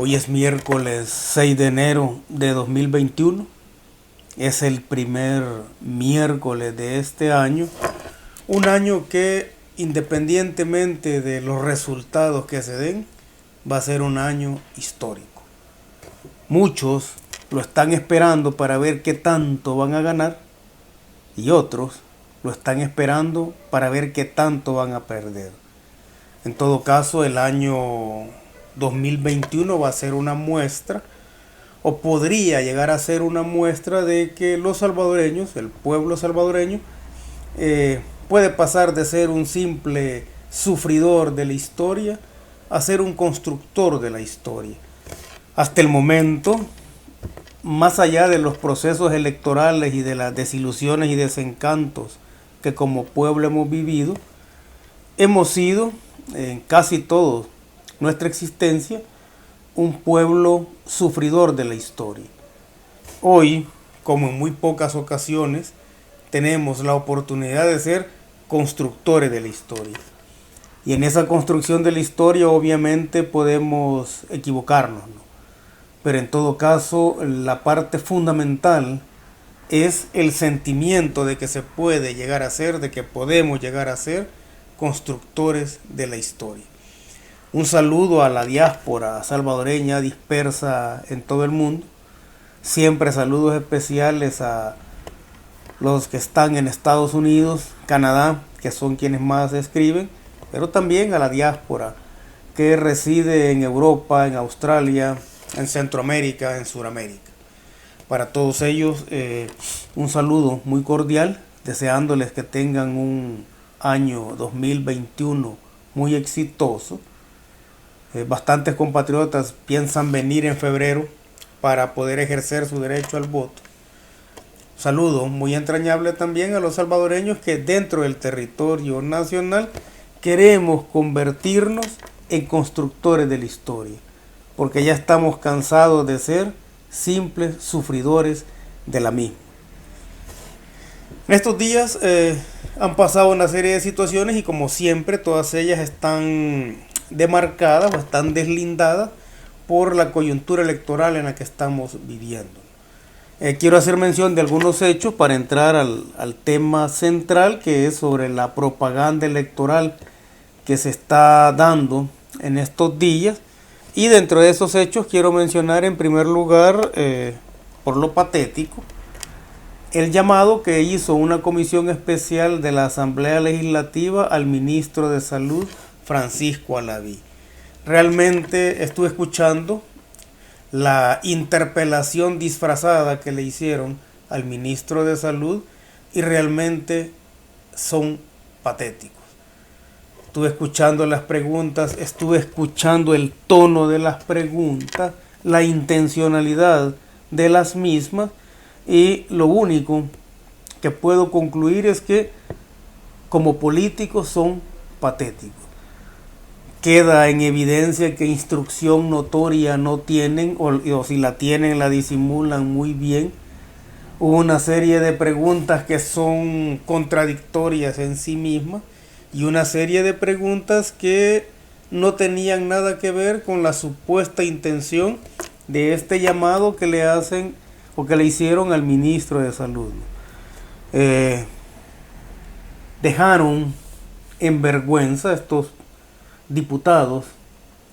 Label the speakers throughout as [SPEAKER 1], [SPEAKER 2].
[SPEAKER 1] Hoy es miércoles 6 de enero de 2021. Es el primer miércoles de este año. Un año que, independientemente de los resultados que se den, va a ser un año histórico. Muchos lo están esperando para ver qué tanto van a ganar y otros lo están esperando para ver qué tanto van a perder. En todo caso, el año 2021 va a ser una muestra, o podría llegar a ser una muestra de que los salvadoreños, el pueblo salvadoreño, puede pasar de ser un simple sufridor de la historia a ser un constructor de la historia. Hasta el momento, más allá de los procesos electorales y de las desilusiones y desencantos que como pueblo hemos vivido, hemos sido, en casi toda nuestra existencia, un pueblo sufridor de la historia. Hoy, como en muy pocas ocasiones, tenemos la oportunidad de ser constructores de la historia. Y en esa construcción de la historia obviamente podemos equivocarnos, ¿no? Pero en todo caso, la parte fundamental es el sentimiento de que se puede llegar a ser, de que podemos llegar a ser constructores de la historia. Un saludo a la diáspora salvadoreña dispersa en todo el mundo. Siempre saludos especiales a los que están en Estados Unidos, Canadá, que son quienes más escriben, pero también a la diáspora que reside en Europa, en Australia, en Centroamérica, en Sudamérica. Para todos ellos, un saludo muy cordial, deseándoles que tengan un año 2021 muy exitoso. Bastantes compatriotas piensan venir en febrero para poder ejercer su derecho al voto. Saludo muy entrañable también a los salvadoreños que dentro del territorio nacional queremos convertirnos en constructores de la historia, porque ya estamos cansados de ser simples sufridores de la misma. En estos días han pasado una serie de situaciones y, como siempre, todas ellas están demarcadas o están deslindadas por la coyuntura electoral en la que estamos viviendo. Quiero hacer mención de algunos hechos para entrar al tema central, que es sobre la propaganda electoral que se está dando en estos días. Y dentro de esos hechos quiero mencionar en primer lugar, por lo patético, el llamado que hizo una comisión especial de la Asamblea Legislativa al ministro de Salud, Francisco Alaví. Realmente estuve escuchando la interpelación disfrazada que le hicieron al ministro de Salud y realmente son patéticos. Estuve escuchando las preguntas, estuve escuchando el tono de las preguntas, la intencionalidad de las mismas, y lo único que puedo concluir es que como políticos son patéticos. Queda en evidencia que instrucción notoria no tienen, o si la tienen la disimulan muy bien. Hubo una serie de preguntas que son contradictorias en sí mismas y una serie de preguntas que no tenían nada que ver con la supuesta intención de este llamado que le hacen o que le hicieron al ministro de Salud. Dejaron en vergüenza estos diputados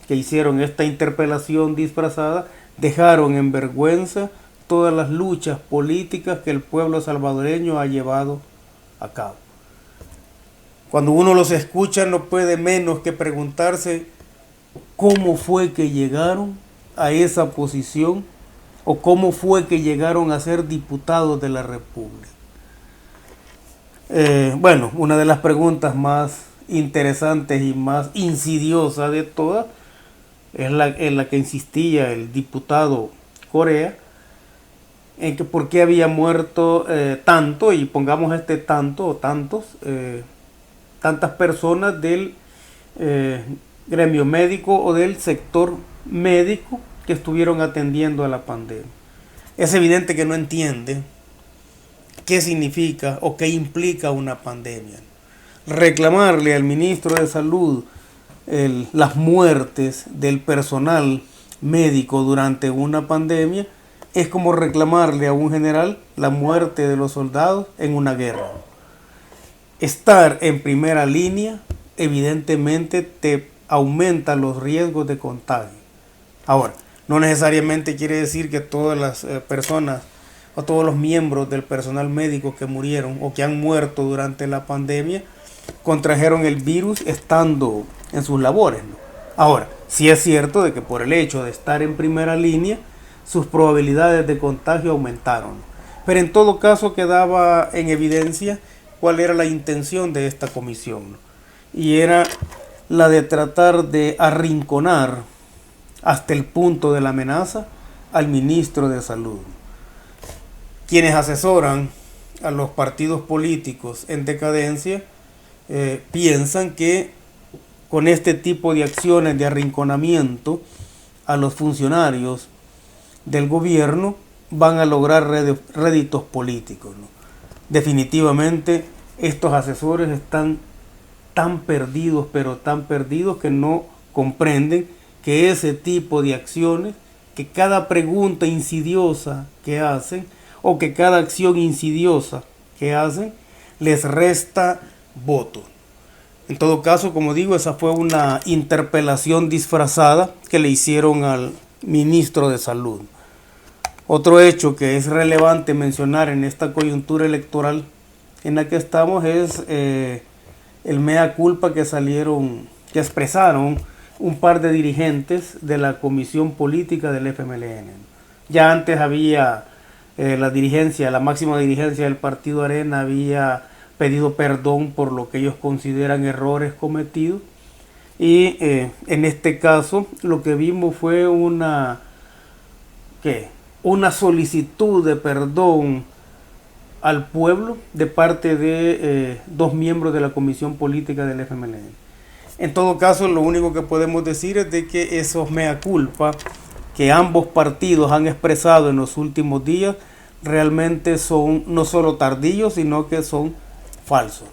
[SPEAKER 1] que hicieron esta interpelación disfrazada, dejaron en vergüenza todas las luchas políticas que el pueblo salvadoreño ha llevado a cabo. Cuando uno los escucha no puede menos que preguntarse cómo fue que llegaron a esa posición o cómo fue que llegaron a ser diputados de la República. Bueno, una de las preguntas más interesantes y más insidiosas de todas es en la que insistía el diputado Correa, en que por qué había muerto tanto, y pongamos este tanto o tantos, tantas personas del gremio médico o del sector médico que estuvieron atendiendo a la pandemia. Es evidente que no entiende qué significa o qué implica una pandemia. Reclamarle al ministro de Salud las muertes del personal médico durante una pandemia es como reclamarle a un general la muerte de los soldados en una guerra. Estar en primera línea evidentemente te aumenta los riesgos de contagio. Ahora, no necesariamente quiere decir que todas las personas o todos los miembros del personal médico que murieron o que han muerto durante la pandemia contrajeron el virus estando en sus labores, ¿no? Ahora, sí es cierto de que por el hecho de estar en primera línea, sus probabilidades de contagio aumentaron. Pero en todo caso quedaba en evidencia cuál era la intención de esta comisión, ¿no? Y era la de tratar de arrinconar hasta el punto de la amenaza al ministro de Salud. Quienes asesoran a los partidos políticos en decadencia piensan que con este tipo de acciones de arrinconamiento a los funcionarios del gobierno van a lograr réditos políticos, ¿no? Definitivamente estos asesores están tan perdidos, pero tan perdidos que no comprenden que ese tipo de acciones, que cada pregunta insidiosa que hacen o que cada acción insidiosa que hacen les resta votos. En todo caso, como digo, esa fue una interpelación disfrazada que le hicieron al ministro de Salud. Otro hecho que es relevante mencionar en esta coyuntura electoral en la que estamos es el mea culpa que expresaron un par de dirigentes de la comisión política del FMLN. Ya antes había la máxima dirigencia del partido Arena había pedido perdón por lo que ellos consideran errores cometidos, y en este caso lo que vimos fue una solicitud de perdón al pueblo de parte de dos miembros de la comisión política del FMLN. En todo caso, lo único que podemos decir es de que esos mea culpa que ambos partidos han expresado en los últimos días realmente son no solo tardíos, sino que son falsos.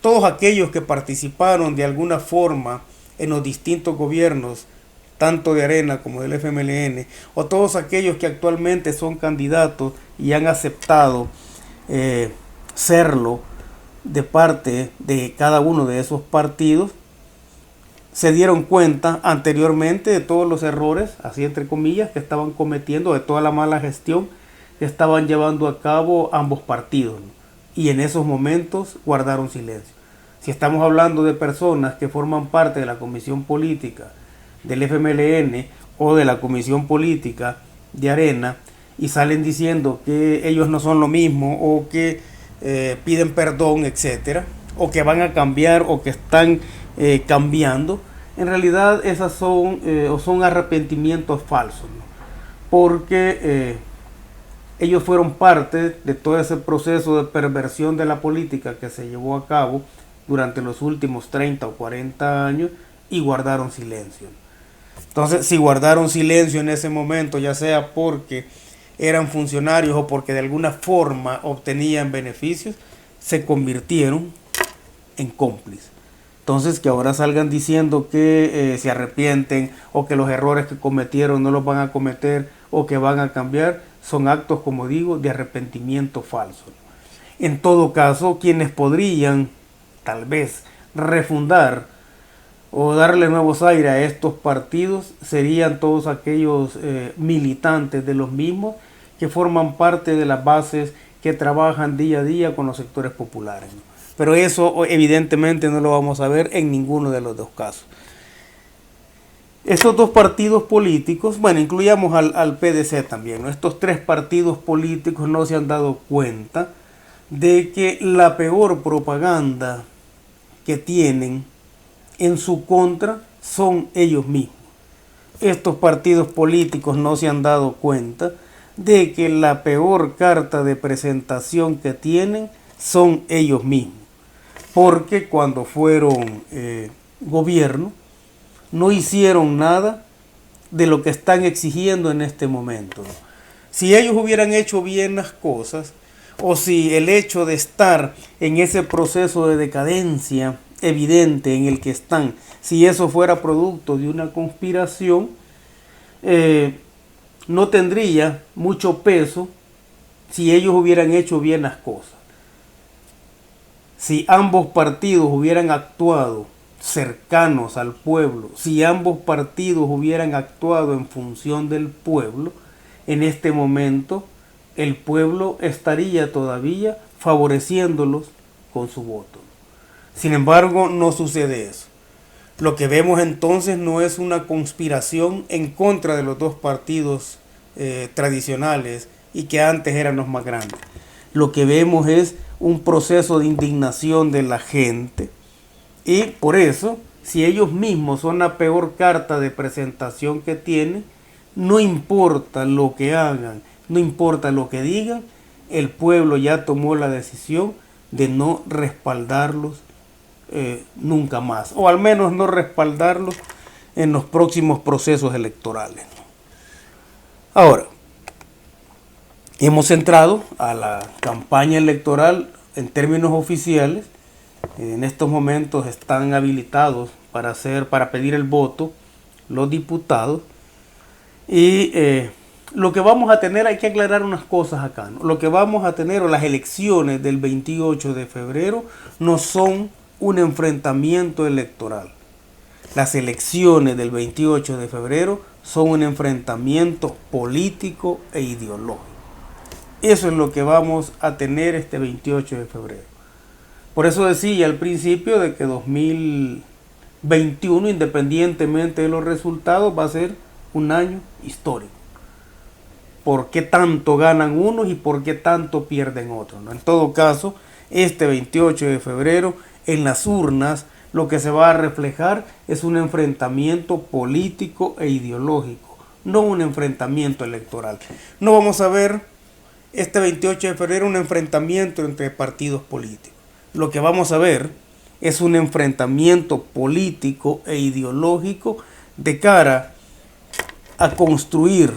[SPEAKER 1] Todos aquellos que participaron de alguna forma en los distintos gobiernos, tanto de Arena como del FMLN, o todos aquellos que actualmente son candidatos y han aceptado serlo de parte de cada uno de esos partidos, se dieron cuenta anteriormente de todos los errores, así entre comillas, que estaban cometiendo, de toda la mala gestión que estaban llevando a cabo ambos partidos, ¿no? Y en esos momentos guardaron silencio. Si estamos hablando de personas que forman parte de la comisión política del FMLN o de la comisión política de Arena y salen diciendo que ellos no son lo mismo o que piden perdón, etcétera, o que van a cambiar o que están cambiando, en realidad esas son arrepentimientos falsos, ¿no? Porque ellos fueron parte de todo ese proceso de perversión de la política que se llevó a cabo durante los últimos 30 o 40 años y guardaron silencio. Entonces, si guardaron silencio en ese momento, ya sea porque eran funcionarios o porque de alguna forma obtenían beneficios, se convirtieron en cómplices. Entonces, que ahora salgan diciendo que se arrepienten o que los errores que cometieron no los van a cometer o que van a cambiar, son actos, como digo, de arrepentimiento falso. En todo caso, quienes podrían tal vez refundar o darle nuevos aires a estos partidos serían todos aquellos militantes de los mismos que forman parte de las bases que trabajan día a día con los sectores populares, ¿no? Pero eso evidentemente no lo vamos a ver en ninguno de los dos casos. Estos dos partidos políticos, bueno, incluyamos al PDC también, ¿no? Estos tres partidos políticos no se han dado cuenta de que la peor propaganda que tienen en su contra son ellos mismos. Estos partidos políticos no se han dado cuenta de que la peor carta de presentación que tienen son ellos mismos, porque cuando fueron gobierno no hicieron nada de lo que están exigiendo en este momento, ¿no? Si ellos hubieran hecho bien las cosas, o si el hecho de estar en ese proceso de decadencia evidente en el que están, si eso fuera producto de una conspiración, no tendría mucho peso si ellos hubieran hecho bien las cosas. Si ambos partidos hubieran actuado cercanos al pueblo, si ambos partidos hubieran actuado en función del pueblo, en este momento el pueblo estaría todavía favoreciéndolos con su voto. Sin embargo, no sucede eso. Lo que vemos entonces no es una conspiración en contra de los dos partidos tradicionales y que antes eran los más grandes. Lo que vemos es un proceso de indignación de la gente, y por eso, si ellos mismos son la peor carta de presentación que tienen, no importa lo que hagan, no importa lo que digan, el pueblo ya tomó la decisión de no respaldarlos nunca más, o al menos no respaldarlos en los próximos procesos electorales. Ahora, hemos entrado a la campaña electoral en términos oficiales. En estos momentos están habilitados para pedir el voto los diputados. Y lo que vamos a tener, hay que aclarar unas cosas acá, ¿no? Lo que vamos a tener, o las elecciones del 28 de febrero, no son un enfrentamiento electoral. Las elecciones del 28 de febrero son un enfrentamiento político e ideológico. Eso es lo que vamos a tener este 28 de febrero. Por eso decía al principio de que 2021, independientemente de los resultados, va a ser un año histórico. ¿Por qué tanto ganan unos y por qué tanto pierden otros, ¿no? En todo caso, este 28 de febrero, en las urnas, lo que se va a reflejar es un enfrentamiento político e ideológico, no un enfrentamiento electoral. No vamos a ver este 28 de febrero un enfrentamiento entre partidos políticos. Lo que vamos a ver es un enfrentamiento político e ideológico de cara a construir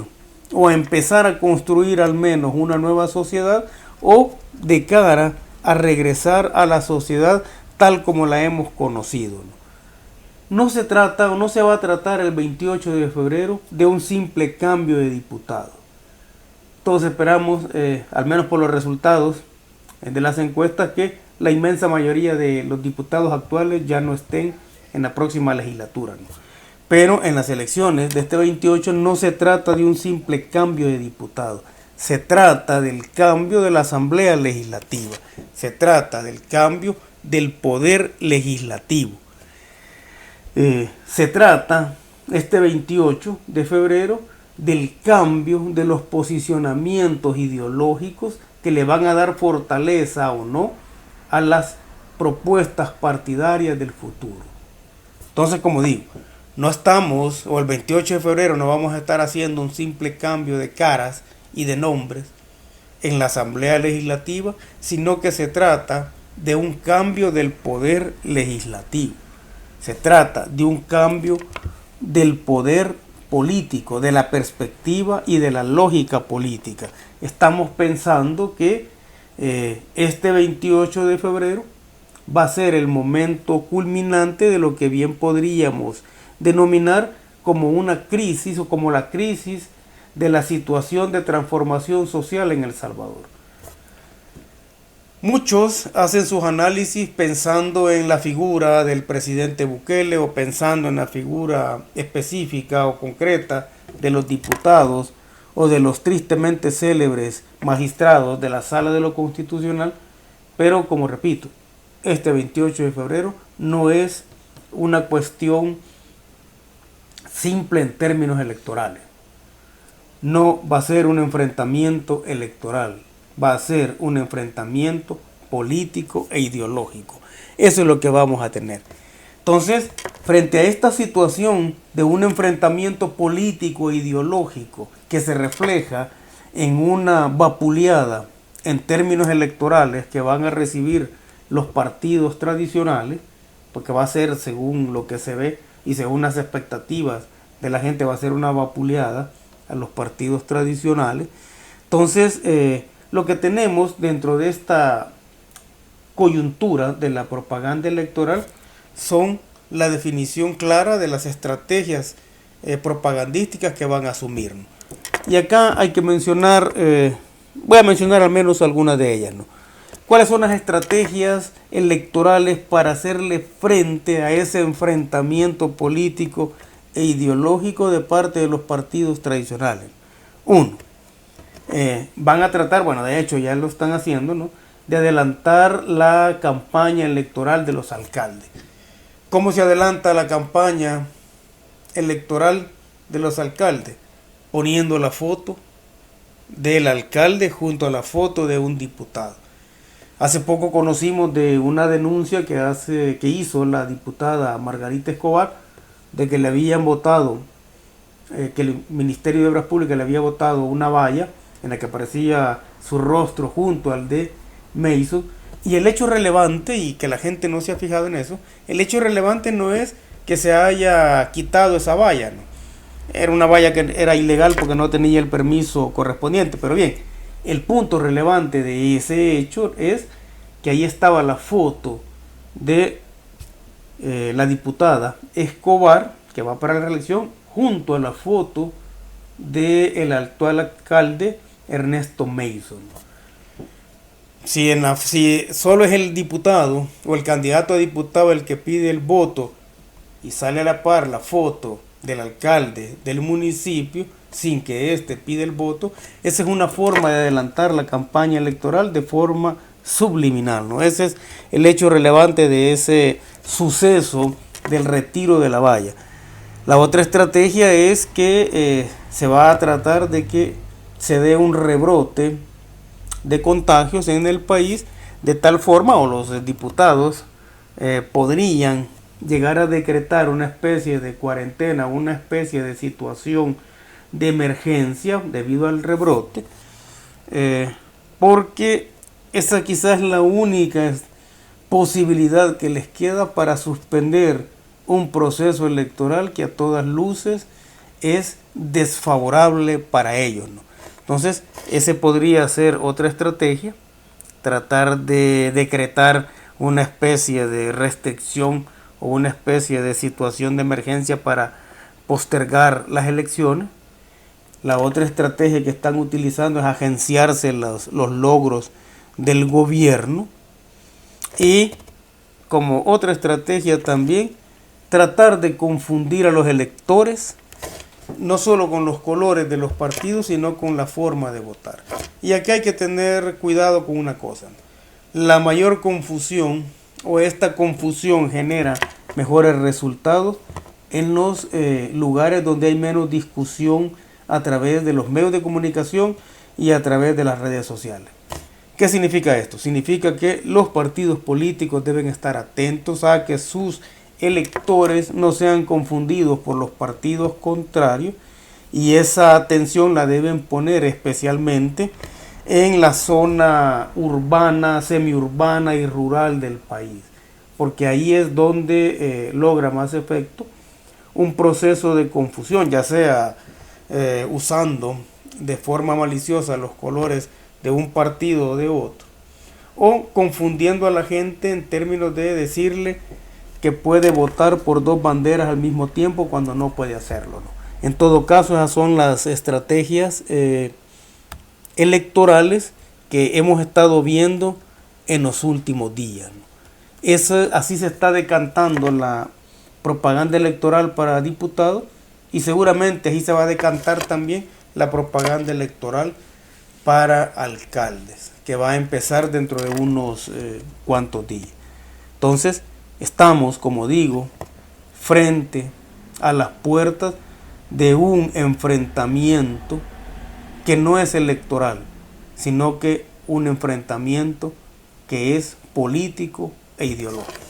[SPEAKER 1] o a empezar a construir al menos una nueva sociedad, o de cara a regresar a la sociedad tal como la hemos conocido. No se trata o no se va a tratar el 28 de febrero de un simple cambio de diputado. Todos esperamos, al menos por los resultados de las encuestas, que la inmensa mayoría de los diputados actuales ya no estén en la próxima legislatura, ¿no? Pero en las elecciones de este 28 no se trata de un simple cambio de diputados. Se trata del cambio de la Asamblea Legislativa. Se trata del cambio del poder legislativo. Se trata, este 28 de febrero, del cambio de los posicionamientos ideológicos que le van a dar fortaleza o no a las propuestas partidarias del futuro. Entonces, como digo, no estamos, o el 28 de febrero no vamos a estar haciendo un simple cambio de caras y de nombres en la Asamblea Legislativa, sino que se trata de un cambio del poder legislativo. Se trata de un cambio del poder político, de la perspectiva y de la lógica política. Estamos pensando que este 28 de febrero va a ser el momento culminante de lo que bien podríamos denominar como una crisis, o como la crisis de la situación de transformación social en El Salvador. Muchos hacen sus análisis pensando en la figura del presidente Bukele, o pensando en la figura específica o concreta de los diputados o de los tristemente célebres magistrados de la Sala de lo Constitucional, pero como repito, este 28 de febrero no es una cuestión simple en términos electorales. No va a ser un enfrentamiento electoral, va a ser un enfrentamiento político e ideológico. Eso es lo que vamos a tener. Entonces, frente a esta situación de un enfrentamiento político e ideológico que se refleja en una vapuleada en términos electorales que van a recibir los partidos tradicionales, porque va a ser, según lo que se ve y según las expectativas de la gente, va a ser una vapuleada a los partidos tradicionales. Entonces, lo que tenemos dentro de esta coyuntura de la propaganda electoral son la definición clara de las estrategias propagandísticas que van a asumir, ¿no? Y acá hay que mencionar, voy a mencionar al menos algunas de ellas, ¿no? ¿Cuáles son las estrategias electorales para hacerle frente a ese enfrentamiento político e ideológico de parte de los partidos tradicionales? Uno, van a tratar, bueno, de hecho ya lo están haciendo, ¿no?, de adelantar la campaña electoral de los alcaldes. ¿Cómo se adelanta la campaña electoral de los alcaldes? Poniendo la foto del alcalde junto a la foto de un diputado. Hace poco conocimos de una denuncia que hizo la diputada Margarita Escobar, de que le habían votado, que el Ministerio de Obras Públicas le había votado una valla en la que aparecía su rostro junto al de Mason. Y el hecho relevante, y que la gente no se ha fijado en eso, el hecho relevante no es que se haya quitado esa valla, ¿no? Era una valla que era ilegal porque no tenía el permiso correspondiente, pero bien, el punto relevante de ese hecho es que ahí estaba la foto de la diputada Escobar, que va para la reelección, junto a la foto del actual alcalde Ernesto Mason. Si solo es el diputado o el candidato a diputado el que pide el voto y sale a la par la foto del alcalde del municipio sin que éste pida el voto, esa es una forma de adelantar la campaña electoral de forma subliminal, ¿no? Ese es el hecho relevante de ese suceso del retiro de la valla. La otra estrategia es que se va a tratar de que se dé un rebrote de contagios en el país, de tal forma, o los diputados podrían llegar a decretar una especie de cuarentena, una especie de situación de emergencia debido al rebrote, porque esa quizás es la única posibilidad que les queda para suspender un proceso electoral que a todas luces es desfavorable para ellos, ¿no? Entonces, ese podría ser otra estrategia, tratar de decretar una especie de restricción o una especie de situación de emergencia para postergar las elecciones. La otra estrategia que están utilizando es agenciarse los logros del gobierno. Y como otra estrategia también, tratar de confundir a los electores, no solo con los colores de los partidos, sino con la forma de votar. Y aquí hay que tener cuidado con una cosa. La mayor confusión, o esta confusión, genera mejores resultados en los lugares donde hay menos discusión a través de los medios de comunicación y a través de las redes sociales. ¿Qué significa esto? Significa que los partidos políticos deben estar atentos a que sus electores no sean confundidos por los partidos contrarios, y esa atención la deben poner especialmente en la zona urbana, semiurbana y rural del país, porque ahí es donde logra más efecto un proceso de confusión, ya sea usando de forma maliciosa los colores de un partido o de otro, o confundiendo a la gente en términos de decirle que puede votar por dos banderas al mismo tiempo cuando no puede hacerlo, ¿no? En todo caso, esas son las estrategias electorales que hemos estado viendo en los últimos días, ¿no? Así se está decantando la propaganda electoral para diputados, y seguramente así se va a decantar también la propaganda electoral para alcaldes, que va a empezar dentro de unos cuantos días. Entonces, estamos, como digo, frente a las puertas de un enfrentamiento que no es electoral, sino que un enfrentamiento que es político e ideológico.